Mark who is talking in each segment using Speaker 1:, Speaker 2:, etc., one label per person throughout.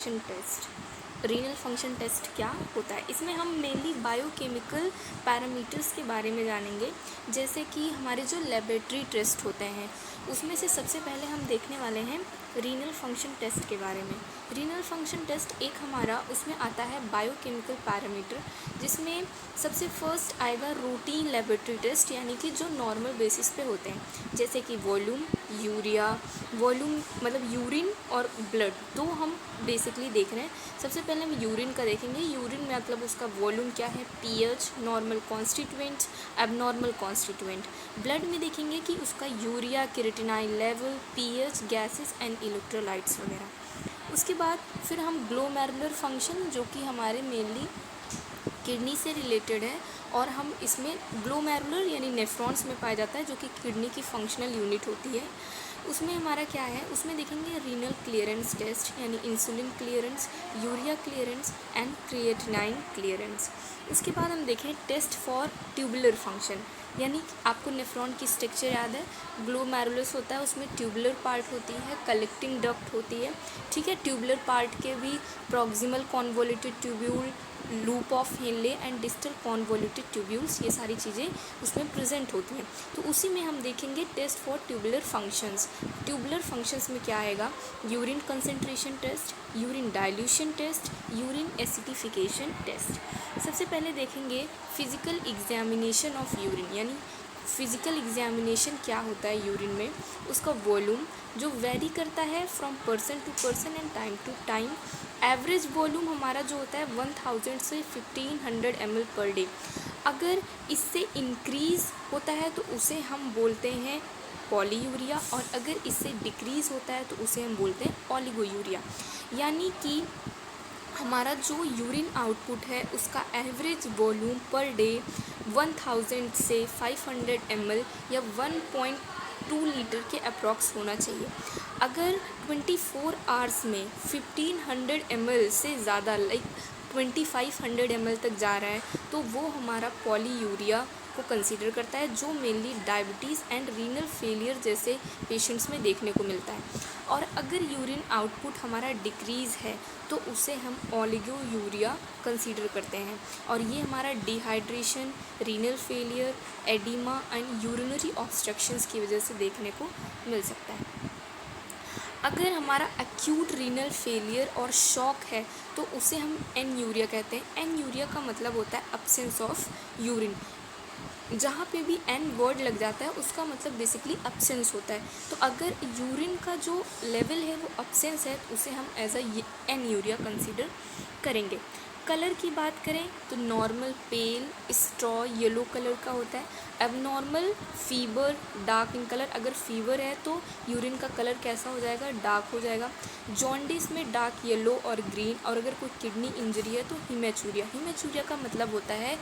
Speaker 1: Function test. Renal function test क्या होता है? इसमें हम मेनली बायोकेमिकल पैरामीटर्स के बारे में जानेंगे, जैसे कि हमारे जो लेबोरेटरी टेस्ट होते हैं उसमें से सबसे पहले हम देखने वाले हैं रीनल फंक्शन टेस्ट के बारे में। रीनल फंक्शन टेस्ट एक हमारा उसमें आता है बायोकेमिकल पैरामीटर, जिसमें सबसे फर्स्ट आएगा रूटीन लेबोरेटरी टेस्ट, यानी कि जो नॉर्मल बेसिस पे होते हैं, जैसे कि वॉल्यूम, यूरिया, वॉल्यूम मतलब यूरिन और ब्लड, दो हम बेसिकली देख रहे हैं। सबसे पहले हम यूरिन का देखेंगे। यूरिन में मतलब उसका वॉल्यूम क्या है, pH, normal constituent, abnormal constituent. Blood में देखेंगे कि उसका urea, creatinine level, pH, gases and electrolytes वगैरह। उसके बाद फिर हम ग्लोमेरुलर फंक्शन, जो कि हमारे मेनली किडनी से रिलेटेड है, और हम इसमें ग्लोमेरुलर यानी नेफ्रॉन्स में पाया जाता है, जो कि किडनी की फंक्शनल यूनिट होती है। उसमें हमारा क्या है, उसमें देखेंगे रीनल क्लियरेंस टेस्ट, यानी insulin clearance, urea clearance and creatinine clearance. उसके बाद हम देखें टेस्ट फॉर ट्यूबुलर फंक्शन, यानी आपको नेफ्रॉन की स्ट्रक्चर याद है, ग्लोमेरुलस होता है, उसमें ट्यूबुलर पार्ट होती है, कलेक्टिंग डक्ट होती है, ठीक है। ट्यूबुलर पार्ट के भी proximal convoluted tubule, loop of Henle and distal convoluted tubules, ये सारी चीज़ें उसमें प्रेजेंट होती हैं। तो उसी में हम देखेंगे test for tubular functions. Tubular functions में क्या आएगा, urine concentration test, urine dilution test, urine acidification test. सबसे पहले देखेंगे फिजिकल एग्जामिनेशन ऑफ यूरिन, यानी फिजिकल एग्जामिनेशन क्या होता है यूरिन में। उसका वॉल्यूम जो वेरी करता है from person to person and time to time. Average volume हमारा जो होता है 1000 से 1500 ml पर डे। अगर इससे इंक्रीज़ होता है तो उसे हम बोलते हैं पॉलीयूरिया, और अगर इससे डिक्रीज़ होता है तो उसे हम बोलते हैं ओलिगोयूरिया। यानी कि हमारा जो यूरिन आउटपुट है उसका एवरेज वॉल्यूम पर डे 1000 से 500 ml या 1.2 लीटर के अप्रॉक्स होना चाहिए। अगर 24 आवर्स में 1500 ml से ज़्यादा, लाइक 2500 ml तक जा रहा है, तो वो हमारा पॉलीयूरिया को कंसीडर करता है, जो mainly diabetes and renal failure जैसे पेशेंट्स में देखने को मिलता है। और अगर यूरिन आउटपुट हमारा डिक्रीज़ है तो उसे हम ओलिगोयूरिया कंसीडर करते हैं, और ये हमारा dehydration, renal failure, oedema and urinary obstructions की वजह से देखने को मिल सकता है। अगर हमारा एक्यूट रीनल फेलियर और शॉक है तो उसे हम एन्यूरिया कहते हैं। एन्यूरिया का मतलब होता है अब्सेंस ऑफ यूरिन। जहाँ पे भी एन वर्ड लग जाता है उसका मतलब बेसिकली अब्सेंस होता है। तो अगर यूरिन का जो लेवल है वो अब्सेंस है तो उसे हम एज एन्यूरिया कंसीडर करेंगे। कलर की बात करें तो नॉर्मल पेल, स्ट्रॉ, येलो कलर का होता है। Abnormal fever, dark in colour. अगर फीवर है तो यूरिन का कलर कैसा हो जाएगा, डार्क हो जाएगा। जॉन्डिस में डार्क येलो और ग्रीन। और अगर कोई किडनी इंजरी है तो हिमेचूरिया। हिमेचूरिया का मतलब होता है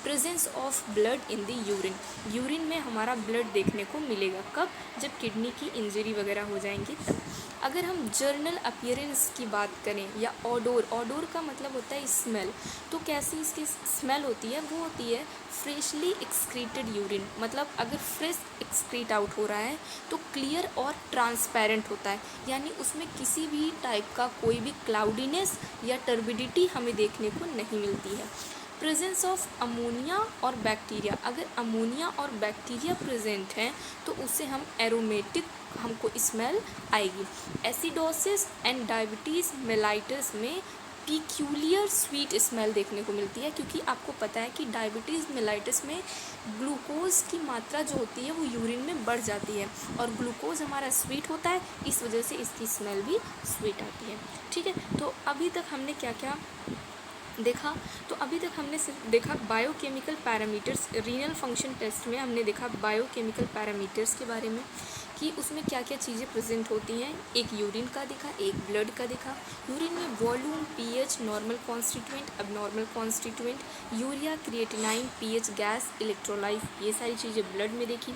Speaker 1: presence of blood in the urine. Urine में हमारा ब्लड देखने को मिलेगा कब, जब किडनी की इंजरी वगैरह हो जाएंगी तब। अगर हम जर्नल अपीयरेंस की बात करें या ऑडोर, ऑडोर का मतलब होता है स्मेल। तो कैसी इसकी स्मेल होती है, वो होती है फ्रेशली एक्सक्रीटेड यूरिन। मतलब अगर फ्रेश एक्सक्रीट आउट हो रहा है तो क्लियर और ट्रांसपेरेंट होता है, यानी उसमें किसी भी टाइप का कोई भी क्लाउडीनेस या टर्बिडिटी हमें देखने को नहीं मिलती है। प्रेजेंस ऑफ अमोनिया और बैक्टीरिया। अगर अमोनिया और बैक्टीरिया प्रेजेंट हैं तो उससे हम एरोमेटिक, हमको स्मेल आएगी। एसिडोसिस एंड डायबिटीज़ मेलाइटस में पिक्यूलियर स्वीट स्मेल देखने को मिलती है, क्योंकि आपको पता है कि डायबिटीज़ मेलाइटस में ग्लूकोज की मात्रा जो होती है वो यूरिन में बढ़ जाती है, और ग्लूकोज हमारा स्वीट होता है, इस वजह से इसकी स्मेल भी स्वीट आती है। ठीक है, तो अभी तक हमने क्या क्या देखा, तो अभी तक हमने सिर्फ देखा biochemical parameters. Renal function test में हमने देखा बायोकेमिकल पैरामीटर्स के बारे में कि उसमें क्या क्या चीज़ें प्रेजेंट होती हैं। एक यूरिन का दिखा, एक ब्लड का दिखा। यूरिन में volume, pH, normal constituent, abnormal constituent, urea, creatinine, pH, gas, electrolyte, ये सारी चीज़ें ब्लड में देखी।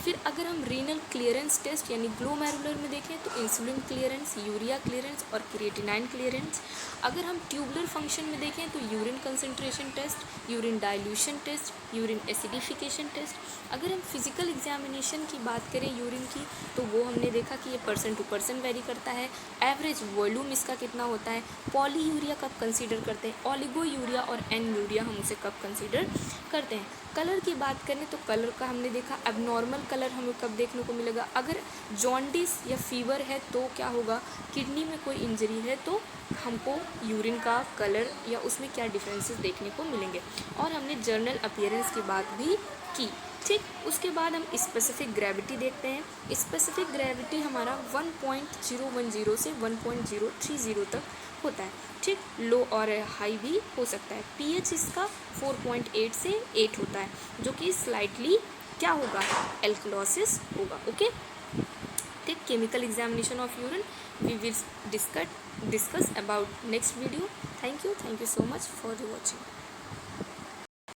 Speaker 1: फिर अगर हम रीनल क्लियरेंस टेस्ट यानी ग्लोमेरुलर में देखें तो इंसुलिन क्लियरेंस, यूरिया क्लियरेंस और क्रिएटिनाइन क्लियरेंस। अगर हम ट्यूबुलर फंक्शन में देखें तो urine concentration test, urine dilution test, urine acidification test. अगर हम फिजिकल एग्जामिनेशन की बात करें यूरिन की तो वो हमने देखा कि ये पर्सन टू पर्सन वेरी करता है। एवरेज वॉल्यूम इसका कितना होता है। पॉलीयूरिया कब कंसीडर करते हैं, ओलिगोयूरिया और एनयूरिया हम उसे कब कंसीडर करते हैं। कलर की बात करें तो कलर का हमने देखा एबनॉर्मल कलर हमें कब देखने को मिलेगा, अगर जॉन्डिस या फीवर है तो क्या होगा, किडनी में कोई इंजरी है तो हमको यूरिन का कलर या उसमें क्या डिफरेंसेस देखने को मिलेंगे। और हमने जर्नल अपीयरेंस की बात भी की। ठीक, उसके बाद हम स्पेसिफिक ग्रेविटी देखते हैं। स्पेसिफिक ग्रेविटी हमारा 1.010 से 1.030 तक होता है। ठीक, लो और हाई भी हो सकता है। पीएच इसका 4.8 से 8 होता है, जो कि स्लाइटली क्या होगा, एल्कलॉसिस होगा। ओके, ठीक, chemical examination of urine we will discuss about next video. Thank you so much for watching.